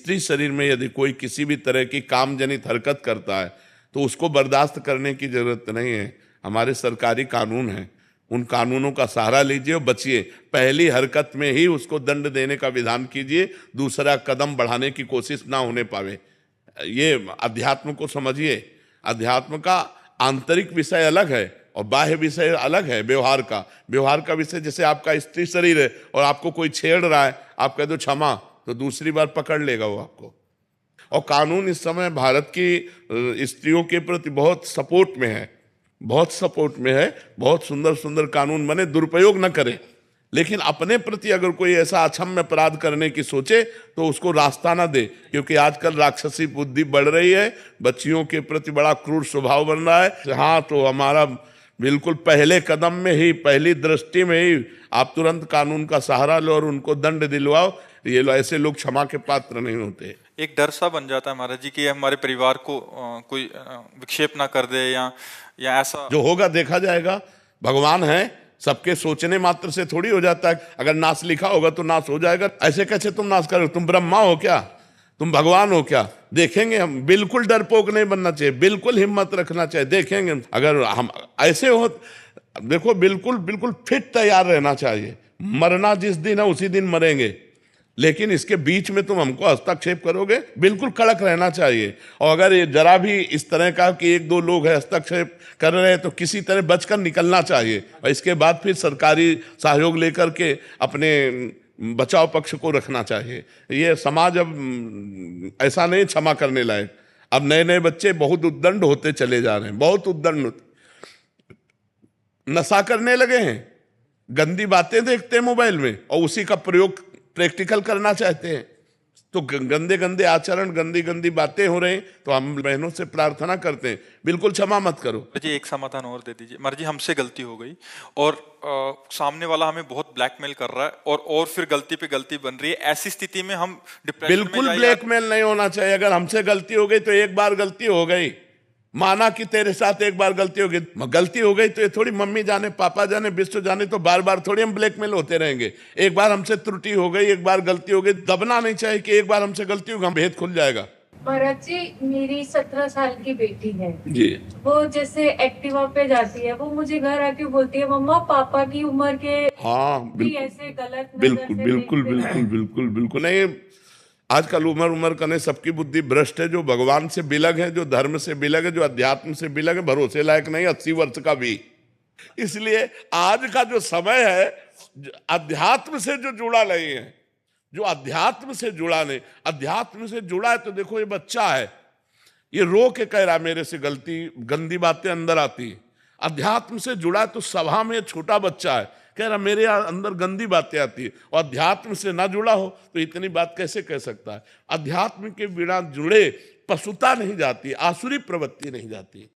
स्त्री शरीर में यदि कोई किसी भी तरह की काम जनित हरकत करता है तो उसको बर्दाश्त करने की जरूरत नहीं है। हमारे सरकारी कानून हैं, उन कानूनों का सहारा लीजिए और बचिए। पहली हरकत में ही उसको दंड देने का विधान कीजिए, दूसरा कदम बढ़ाने की कोशिश ना होने पावे। ये अध्यात्म को समझिए। अध्यात्म का आंतरिक विषय अलग है और बाह्य विषय अलग है। व्यवहार का विषय, जैसे आपका स्त्री शरीर है और आपको कोई छेड़ रहा है, आप कह दो क्षमा, तो दूसरी बार पकड़ लेगा वो आपको। और कानून इस समय भारत की स्त्रियों के प्रति बहुत सपोर्ट में है, बहुत सपोर्ट में है। बहुत सुंदर सुंदर कानून बने, दुरुपयोग न करें। लेकिन अपने प्रति अगर कोई ऐसा अक्षम्य अपराध करने की सोचे तो उसको रास्ता ना दे, क्योंकि आजकल राक्षसी बुद्धि बढ़ रही है, बच्चियों के प्रति बड़ा क्रूर स्वभाव बन रहा है। हाँ, तो हमारा बिल्कुल पहले कदम में ही, पहली दृष्टि में ही आप तुरंत कानून का सहारा लो और उनको दंड दिलवाओ। ये ऐसे लोग क्षमा के पात्र नहीं होते। एक डर सा बन जाता है महाराज जी कि हमारे परिवार को कोई विक्षेप ना कर दे या ऐसा। जो होगा देखा जाएगा। भगवान है, सबके सोचने मात्र से थोड़ी हो जाता है। अगर नाश लिखा होगा तो नाश हो जाएगा। ऐसे कैसे तुम नाश करोगे? तुम ब्रह्मा हो क्या? तुम भगवान हो क्या? देखेंगे हम। बिल्कुल डरपोक नहीं बनना चाहिए, बिल्कुल हिम्मत रखना चाहिए। देखेंगे अगर हम ऐसे हो, देखो बिल्कुल बिल्कुल फिट तैयार रहना चाहिए। मरना जिस दिन है उसी दिन मरेंगे, लेकिन इसके बीच में तुम हमको हस्तक्षेप करोगे, बिल्कुल कड़क रहना चाहिए। और अगर ये जरा भी इस तरह का कि एक दो लोग हैं हस्तक्षेप कर रहे हैं तो किसी तरह बचकर निकलना चाहिए और इसके बाद फिर सरकारी सहयोग लेकर के अपने बचाव पक्ष को रखना चाहिए। ये समाज अब ऐसा नहीं क्षमा करने लायक। अब नए नए बच्चे बहुत उद्दंड होते चले जा रहे हैं, बहुत उद्दंड। नशा करने लगे हैं, गंदी बातें देखते हैं मोबाइल में और उसी का प्रयोग प्रैक्टिकल करना चाहते हैं। तो गंदे गंदे आचरण, गंदी गंदी बातें हो रही। तो हम बहनों से प्रार्थना करते हैं, बिल्कुल क्षमा मत करो। जी एक समाधान और दे दीजिए महाराज जी। हमसे गलती हो गई और सामने वाला हमें बहुत ब्लैकमेल कर रहा है और फिर गलती पे गलती बन रही है। ऐसी स्थिति में हम डिप्रेशन में बिल्कुल ब्लैकमेल नहीं होना चाहिए। अगर हमसे गलती हो गई तो एक बार गलती हो गई, माना कि तेरे साथ एक बार गलती हो गई तो ये थोड़ी मम्मी जाने पापा जाने विश्व जाने तो बार बार थोड़ी हम ब्लैकमेल होते रहेंगे। एक बार हमसे त्रुटि हो गई, एक बार गलती हो गई, दबना नहीं चाहिए कि एक बार हमसे गलती होगी, भेद खुल जाएगा। महाराज जी, मेरी 17 साल की बेटी है जी, वो जैसे एक्टिवा पे जाती है, वो मुझे घर आके बोलती है मम्मा पापा की उम्र के हाँ भी ऐसे गलत बिल्कुल बिल्कुल बिल्कुल बिल्कुल बिल्कुल नहीं। आजकल उम्र करने सबकी बुद्धि भ्रष्ट है। जो भगवान से बिलग है, जो धर्म से बिलग है, जो अध्यात्म से बिलग है, भरोसे लायक नहीं 80 वर्ष का भी। इसलिए आज का जो समय है, अध्यात्म से जो जुड़ा नहीं है, जो अध्यात्म से जुड़ा नहीं, अध्यात्म से जुड़ा है तो देखो ये बच्चा है, ये रो के कह रहा मेरे से गलती, गंदी बातें अंदर आती है। अध्यात्म से जुड़ा तो सभा में छोटा बच्चा है, कह रहा मेरे अंदर गंदी बातें आती है। और अध्यात्म से ना जुड़ा हो तो इतनी बात कैसे कह सकता है? अध्यात्म के बिना जुड़े पशुता नहीं जाती, आसुरी प्रवृत्ति नहीं जाती।